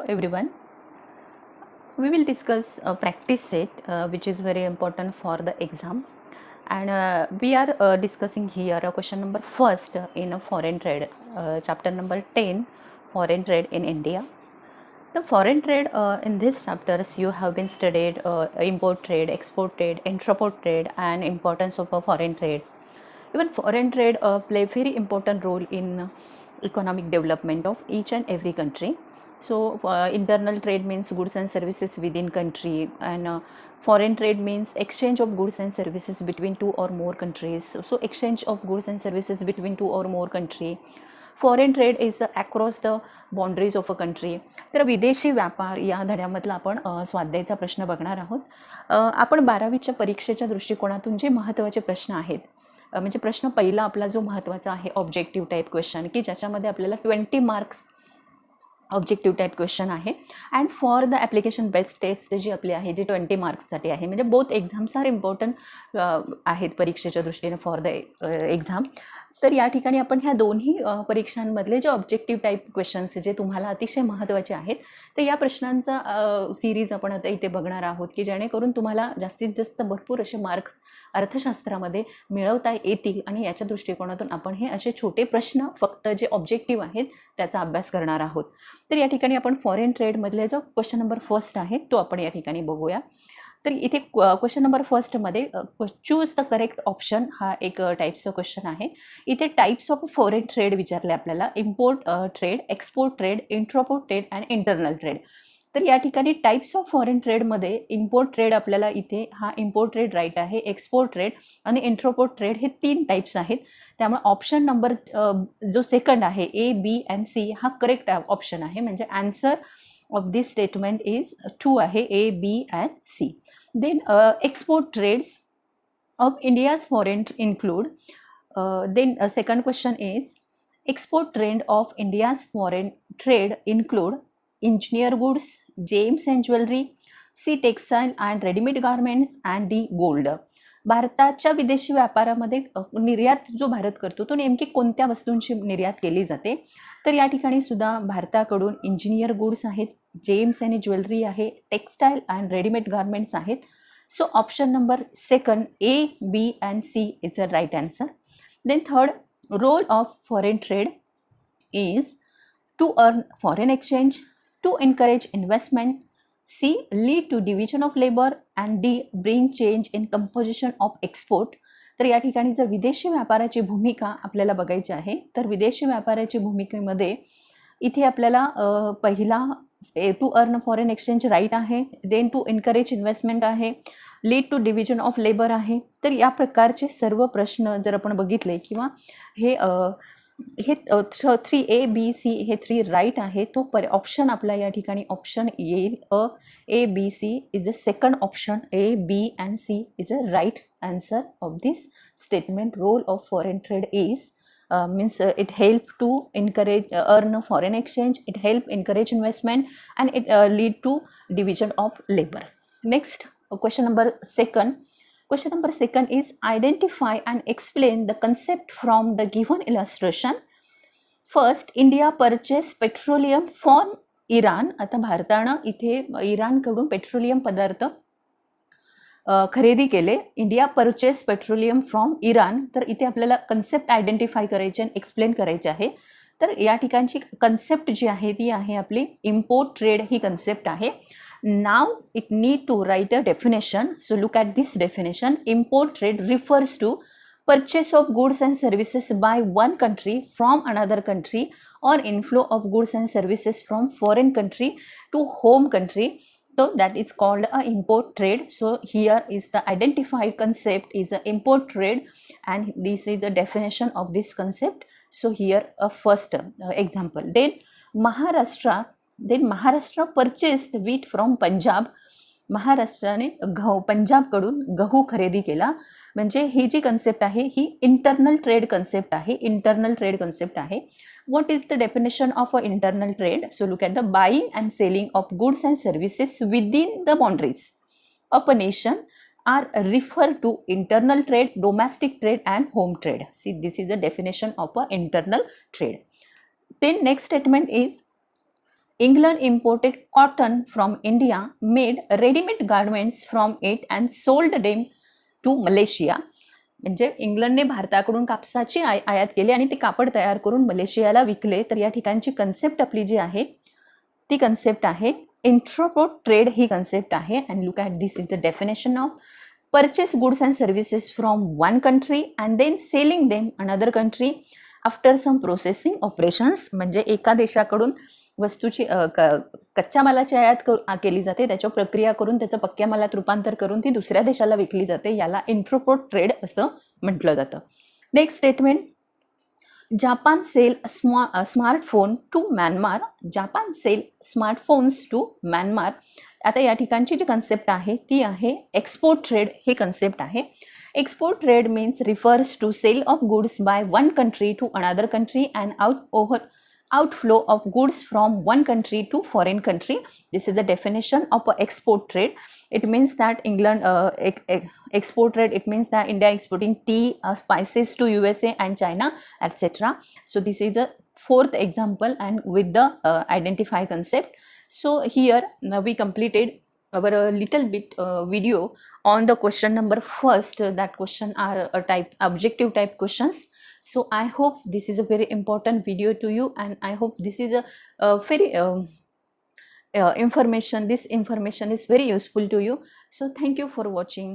everyone. We will discuss a practice set which is very important for the exam, and we are discussing here a question number first in a foreign trade, chapter number 10, foreign trade in India. The foreign trade in these chapters you have been studied import trade, export trade, intra-port trade, and importance of a foreign trade. Even foreign trade play very important role in economic development of each and every country. So internal trade means goods and services within country, and foreign trade means exchange of goods and services between two or more countries. So exchange of goods and services between two or more country. Foreign trade is across the boundaries of a country. तर विदेशी व्यापार या धड्यामधला आपण स्वाध्यायाचा प्रश्न बघणार आहोत. आपण 12वीच्या परीक्षेच्या दृष्टिकोनातून जे महत्त्वाचे प्रश्न आहेत, म्हणजे प्रश्न पहिला आपला जो महत्त्वाचा आहे ऑब्जेक्टिव्ह टाईप क्वेश्चन, की ज्याच्यामध्ये आपल्याला 20 मार्क्स ऑब्जेक्टिव्ह टाईप क्वेश्चन आहे. And for the application based test जी आपली आहे जी 20 मार्क्ससाठी आहे, म्हणजे बोथ एक्झाम्स आर इम्पॉर्टंट आहेत परीक्षेच्या दृष्टीने फॉर द एक्झाम. तर या ठिकाणी आपण ह्या दोन्ही परीक्षांमधले जे ऑब्जेक्टिव्ह टाईप क्वेश्चन्स जे तुम्हाला अतिशय महत्त्वाचे आहेत, तर या प्रश्नांचा सिरीज आपण आता इथे बघणार आहोत, की जेणेकरून तुम्हाला जास्तीत जास्त भरपूर असे मार्क्स अर्थशास्त्रामध्ये मिळवता येतील. आणि याच्या दृष्टिकोनातून आपण हे असे छोटे प्रश्न फक्त जे ऑब्जेक्टिव्ह आहेत त्याचा अभ्यास करणार आहोत. तर या ठिकाणी आपण फॉरेन ट्रेडमधले जो क्वेश्चन नंबर फर्स्ट आहे तो आपण या ठिकाणी बघूया. तर इथे क्वेश्चन नंबर फर्स्टमध्ये चूज द करेक्ट ऑप्शन हा एक टाईप्सचा क्वेश्चन आहे. इथे टाईप्स ऑफ फॉरेन ट्रेड विचारले आपल्याला, import trade, export trade, entrepot trade and internal trade. तर या ठिकाणी टाईप्स ऑफ फॉरेन ट्रेडमध्ये इम्पोर्ट ट्रेड आपल्याला इथे हा इम्पोर्ट ट्रेड राईट आहे, एक्सपोर्ट ट्रेड आणि इंट्रापोर्ट ट्रेड हे 3 टाईप्स आहेत. त्यामुळे ऑप्शन नंबर जो सेकंड आहे ए, बी अँड सी हा करेक्ट ऑप्शन आहे. म्हणजे answer of this statement is 2 आहे, A, B and C. Then export trades of India's foreign include. Then second question is export trend of India's foreign trade include engineer goods, gems and jewelry, C textile and ready-made garments and D gold. भारताच्या विदेशी व्यापारामध्ये निर्यात जो भारत करतो तो नेमकी कोणत्या वस्तूंची निर्यात केली जाते? तर या ठिकाणी सुद्धा भारताकडून इंजिनियर गुड्स आहेत, जेम्स आणि ज्वेलरी आहे, टेक्स्टाईल अँड रेडीमेड गार्मेंट्स आहेत. So option number second A, B and C is a right answer. Then third, role of foreign trade is to earn foreign exchange, to encourage investment, C lead to division of labor and D bring change in composition of export. तर या ठिकाणी जर विदेशी व्यापाराची भूमिका आपल्याला बघायची आहे, तर विदेशी व्यापाराची भूमिकेमध्ये इथे आपल्याला पहिला to earn foreign exchange right आहे, देन टू एनकरेज इन्व्हेस्टमेंट आहे, lead to division of labour आहे. तर या प्रकारचे सर्व प्रश्न जर आपण बघितले किंवा हे 3 ए, बी, सी हे 3 राईट आहे, तो ऑप्शन आपला या ठिकाणी ऑप्शन येईल A, B, C is a second option. A, B and C is a right answer of this statement. Role of foreign trade is means it help to encourage earn foreign exchange, it help encourage investment and it lead to division of labor. Next question number second. Question number second is identify and explain the concept from the given illustration. First, India purchased petroleum from Iran. आता भारतानं इथे इराणकडून petroleum पदार्थ खरेदी केले. India purchase petroleum from Iran. तर इथे आपल्याला concept identify करायचे आणि एक्सप्लेन करायचे आहे. तर या ठिकाणची कन्सेप्ट जी आहे ती आहे आपली इम्पोर्ट ट्रेड ही कन्सेप्ट आहे. Now it need to write a definition. So look at this definition. Import trade refers to purchase of goods and services by one country from another country or inflow of goods and services from foreign country to home country. So that is called a import trade. So here is the identified concept is a import trade and this is the definition of this concept. So here a first example. Then Maharashtra purchased wheat from Punjab. महाराष्ट्राने पंजाबकडून गहू खरेदी केला. म्हणजे ही जी concept आहे ही internal trade concept आहे. Internal trade concept आहे. What is the definition of a internal trade? So look at the buying and selling of goods and services within the boundaries of a nation are refer to internal trade, domestic trade and home trade. See, this is the definition of a internal trade. Then next statement is England imported cotton from India, made ready-made garments from it and sold them to Malaysia. म्हणजे इंग्लंडने भारताकडून कापसाची आयात केली आणि ते कापड तयार करून मलेशियाला विकले. तर या ठिकाणची कन्सेप्ट आपली जी आहे ती कन्सेप्ट आहे इंट्रोपोर्ट ट्रेड ही कन्सेप्ट आहे. And look at this is the definition of purchase goods and services from one country and then selling them another country after some processing operations. म्हणजे एका देशाकडून वस्तूची कच्च्या मालाची आयात केली जाते, त्याच्यावर प्रक्रिया करून त्याचं पक्क्या मालात रूपांतर करून ती दुसऱ्या देशाला विकली जाते. याला इंट्रोपोर्ट ट्रेड असं म्हटलं जातं. Next statement, Japan sell smartphone to Myanmar. Japan sell smartphones to Myanmar. आता या ठिकाणची जी कन्सेप्ट आहे ती आहे एक्सपोर्ट ट्रेड ही कन्सेप्ट आहे. Export trade means refers to sale of goods by one country to another country and outflow of goods from one country to foreign country. This is the definition of export trade. It means that England export trade, it means that India exporting tea, spices to USA and China, etc. So this is the fourth example and with the identify concept. So here we completed our little bit video on the question number first. That question are a type objective type questions. So I hope this is a very important video to you, and I hope this is a very information, this information is very useful to you. So thank you for watching.